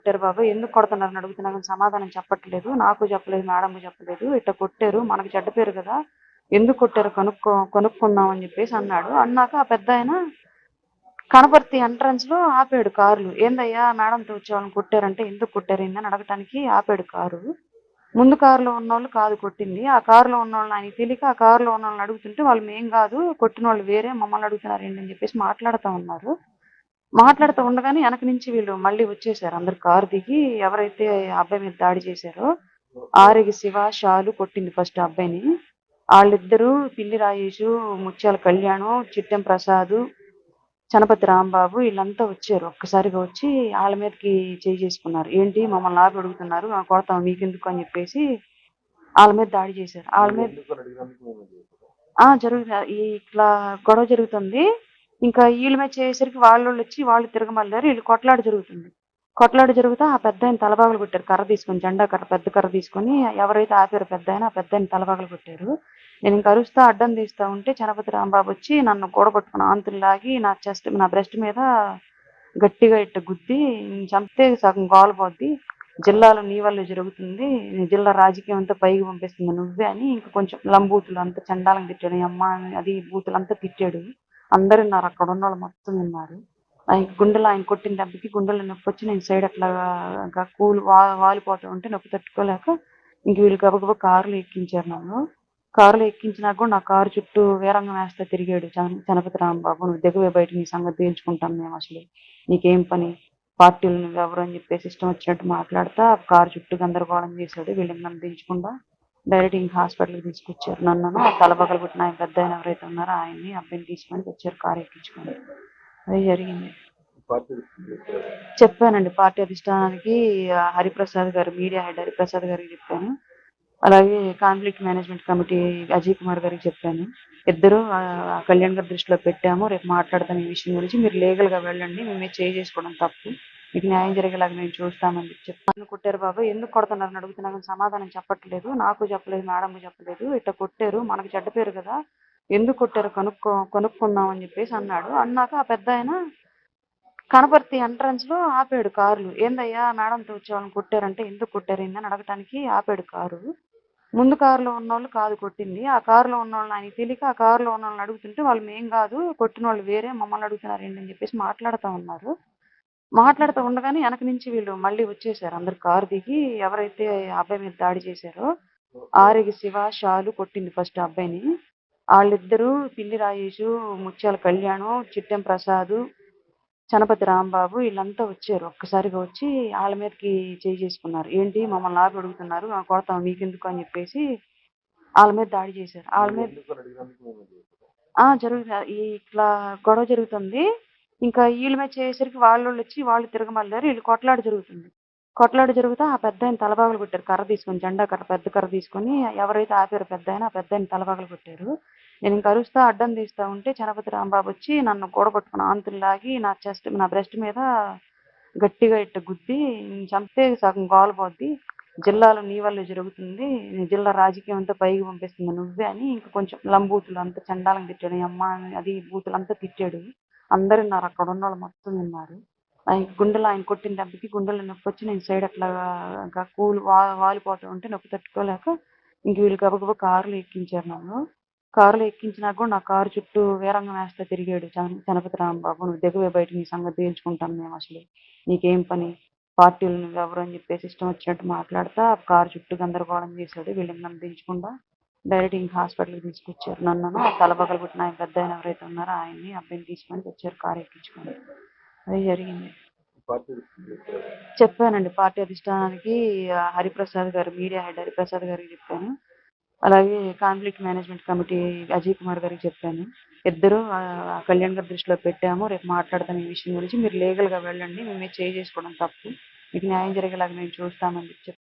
కొట్టారు బాబు ఎందుకు కొడుతున్నారని అడుగుతున్నా కానీ సమాధానం చెప్పట్లేదు. నాకు చెప్పలేదు, మేడంకి చెప్పలేదు. ఇట్లా కొట్టారు మనకు చెడ్డ పేరు కదా, ఎందుకు కొట్టారు కనుక్కుందాం అని చెప్పేసి అన్నాడు. అన్నాక ఆ పెద్ద ఆయన కనపర్తి ఎంట్రన్స్ లో ఆపాడు కార్లు. ఏందయ్యా మేడంతో వచ్చే వాళ్ళని కొట్టారంటే ఎందుకు కొట్టారు ఏందని అడగటానికి ఆపాడు కారు. ముందు కారులో ఉన్నోళ్ళు కాదు కొట్టింది, ఆ కారులో ఉన్నోళ్ళని ఆయనకి తెలియక ఆ కారులో ఉన్న వాళ్ళని అడుగుతుంటే వాళ్ళు మేం కాదు కొట్టిన వాళ్ళు వేరే, మమ్మల్ని అడుగుతున్నారు ఏంటని చెప్పేసి మాట్లాడుతూ ఉన్నారు. మాట్లాడుతూ ఉండగానే వెనక నుంచి వీళ్ళు మళ్ళీ వచ్చేసారు. అందరు కారు దిగి ఎవరైతే అబ్బాయి మీద దాడి చేశారో ఆరిగి శివ, షాలు కొట్టింది ఫస్ట్ అబ్బాయిని. వాళ్ళిద్దరూ పిల్లి రాజేషు, ముత్యాల కళ్యాణం, చిట్టెం ప్రసాద్, చనపతి రాంబాబు వీళ్ళంతా వచ్చారు. ఒక్కసారిగా వచ్చి వాళ్ళ మీదకి చేసుకున్నారు. ఏంటి మమ్మల్ని ఆపి అడుగుతున్నారు, కొడతాం మీకెందుకు అని చెప్పేసి వాళ్ళ మీద దాడి చేశారు. వాళ్ళ మీద జరుగుతుంది ఇట్లా గొడవ జరుగుతుంది. ఇంకా వీళ్ళ మీద చేసేసరికి వాళ్ళు వచ్చి వాళ్ళు తిరగమల్లారు. వీళ్ళు కొట్లాట జరుగుతుంది. కొట్లాట జరుగుతా ఆ పెద్ద ఆయన తలబాగలు కొట్టారు. కర్ర తీసుకొని, జెండా కర్ర, పెద్ద కర్ర తీసుకొని ఎవరైతే ఆపారో పెద్ద ఆయన ఆ పెద్ద ఆయన తలబాగలు కొట్టారు. నేను ఇంక అరుస్తా అడ్డం తీస్తా ఉంటే చనపతి రాంబాబు వచ్చి నన్ను కూడగొట్టుకుని ఆంతులు లాగి నా బ్రెస్ట్ మీద గట్టిగా ఇట్ట గుద్ది చంపితే సగం గోలపోద్ది, జిల్లాలో నీ వల్ల జరుగుతుంది, జిల్లా రాజకీయం అంతా పైకి పంపిస్తుంది నువ్వే అని ఇంక కొంచెం లంబూతులు అంతా చండాలం తిట్టాడు. అమ్మ అది బూతులంతా తిట్టాడు. అందరు విన్నారు, అక్కడ ఉన్న వాళ్ళు మొత్తం విన్నారు. ఆయన గుండెలో ఆయన కొట్టిన దెబ్బకి గుండెలో నొప్పి వచ్చి నేను సైడ్ అట్లా వాలిపోతూ ఉంటే నొప్పి తట్టుకోలేక ఇంక వీళ్ళు గబగబా కారులో ఎక్కించారు నన్ను. కారులో ఎక్కించినాక కూడా నా కారు చుట్టూ వీరంగం వేస్తా తిరిగాడు చనపతి రాంబాబు. నువ్వు దిగవే బయట, నీ సంగతి తేల్చుకుంటాం మేము, అసలు నీకేం పని, పార్టీలు నువ్వెవరు అని చెప్పేసి ఇష్టం వచ్చినట్టు మాట్లాడుతా కారు చుట్టూ గందరగోళం చేశాడు. వీళ్ళని నన్ను దించకుండా డైరెక్ట్ ఇంక హాస్పిటల్కి తీసుకొచ్చారు. నన్ను తల పగలు కొట్టిన ఆయన పెద్ద ఆయన ఎవరైతే ఉన్నారో ఆయన్ని అబ్బాయిని తీసుకొని వచ్చారు కారు ఎక్కించుకొని. అది జరిగింది. చెప్పానండి పార్టీ అధిష్టానానికి, హరిప్రసాద్ గారు, మీడియా హెడ్ హరిప్రసాద్ గారికి చెప్పాను. అలాగే conflict management committee Ajay Kumar గారికి చెప్పాను. ఇద్దరు కళ్యాణ్ గారి దృష్టిలో పెట్టాము, రేపు మాట్లాడతాను ఈ విషయం గురించి, మీరు లీగల్ గా వెళ్ళండి, మేమే చేసుకోవడం తప్పు, మీకు న్యాయం జరిగేలాగా మేము చూస్తామని చెప్పాను. కొట్టారు బాబు ఎందుకు కొడుతున్నారని అడుగుతున్నా కానీ సమాధానం చెప్పట్లేదు. నాకు చెప్పలేదు, మేడంకి చెప్పలేదు. ఇట్లా కొట్టారు మనకు చెడ్డ పేరు కదా, ఎందుకు కొట్టారు కనుక్కుందాం అని చెప్పేసి అన్నాడు. అన్నాక ఆ పెద్ద ఆయన కనపర్తి ఎంట్రన్స్ లో ఆపాడు కార్లు. ఏందయ్యా మేడంతో వచ్చే వాళ్ళని కొట్టారంటే ఎందుకు కొట్టారు ఏందని అడగటానికి ఆపాడు కారు. ముందు కారులో ఉన్నోళ్ళు కాదు కొట్టింది, ఆ కారులో ఉన్న వాళ్ళని ఆయనకి తెలియక ఆ కారులో ఉన్న వాళ్ళని అడుగుతుంటే వాళ్ళు మేం కాదు కొట్టిన వాళ్ళు వేరే, మమ్మల్ని అడుగుతున్నారు ఏంటని చెప్పేసి మాట్లాడుతూ ఉన్నారు. మాట్లాడుతూ ఉండగానే వెనక నుంచి వీళ్ళు మళ్ళీ వచ్చేసారు. అందరు కారు దిగి ఎవరైతే అబ్బాయి మీద దాడి చేశారో ఆరిగి శివ, షాలు కొట్టింది ఫస్ట్ అబ్బాయిని. వాళ్ళిద్దరూ పిల్లి రాజేషు, ముత్యాల కళ్యాణం, చిట్టెం ప్రసాద్, చనపతి రాంబాబు వీళ్ళంతా వచ్చారు. ఒక్కసారిగా వచ్చి వాళ్ళ మీదకి చేసుకున్నారు. ఏంటి మమ్మల్ని ఆపి అడుగుతున్నారు, కొడతాం మీకెందుకు అని చెప్పేసి వాళ్ళ మీద దాడి చేశారు. వాళ్ళ మీద జరుగుతుంది ఇట్లా గొడవ జరుగుతుంది. ఇంకా వీళ్ళ మీద చేసేసరికి వాళ్ళు వచ్చి వాళ్ళు తిరగమల్లారు. వీళ్ళు కొట్లాట జరుగుతుంది. కొట్లాట జరుగుతా ఆ పెద్ద ఆయన తలబాగలు కొట్టారు. కర్ర తీసుకొని, జెండా కర్ర, పెద్ద కర్ర తీసుకొని ఎవరైతే ఆపారో పెద్ద ఆయన ఆ పెద్ద ఆయన తలబాగలు కొట్టారు. నేను ఇంక అరుస్తా అడ్డం తీస్తా ఉంటే చనపతి రాంబాబు వచ్చి నన్ను కూడగొట్టుకుని ఆంతులు లాగి నా బ్రెస్ట్ మీద గట్టిగా ఇట్ట గుద్ది చంపితే సగం గోలపోద్ది, జిల్లాలో నీ వల్ల జరుగుతుంది, జిల్లా రాజకీయం అంతా పైకి పంపిస్తుంది నువ్వే అని ఇంక కొంచెం లంబూతులు అంతా చండాలం తిట్టాడు. అమ్మ అది బూతులంతా తిట్టాడు. అందరు విన్నారు, అక్కడ ఉన్న వాళ్ళు మొత్తం విన్నారు. ఆయన గుండెలో ఆయన కొట్టిన దెబ్బకి గుండెలో నొప్పి వచ్చి నేను సైడ్ అట్లా వాలిపోతూ ఉంటే నొప్పి తట్టుకోలేక ఇంక వీళ్ళు గబగబా కారులో ఎక్కించారు నన్ను. కారులో ఎక్కించినాక కూడా నా కారు చుట్టూ వీరంగం వేస్తా తిరిగాడు చనపతి రాంబాబు. నువ్వు దిగవే బయట, నీ సంగతి తేల్చుకుంటాం మేము, అసలు నీకేం పని, పార్టీలు నువ్వెవరు అని చెప్పేసి ఇష్టం వచ్చినట్టు మాట్లాడుతా కారు చుట్టూ గందరగోళం చేశాడు. వీళ్ళని నన్ను దించకుండా డైరెక్ట్ ఇంక హాస్పిటల్కి తీసుకొచ్చారు. నన్ను తల పగలు కొట్టిన ఆయన పెద్ద ఆయన ఎవరైతే ఉన్నారో ఆయన్ని అబ్బాయిని తీసుకొని వచ్చారు కారు ఎక్కించుకొని. అది జరిగింది. చెప్పానండి పార్టీ అధిష్టానానికి, హరిప్రసాద్ గారు, మీడియా హెడ్ హరిప్రసాద్ గారికి చెప్పాను. అలాగే conflict management committee Ajay Kumar గారికి చెప్పాను. ఇద్దరు కళ్యాణ్ గారి దృష్టిలో పెట్టాము, రేపు మాట్లాడతాను ఈ విషయం గురించి, మీరు లీగల్ గా వెళ్ళండి, మేమే చేసుకోవడం తప్పు, మీకు న్యాయం జరిగేలాగా మేము చూస్తామని చెప్పాను.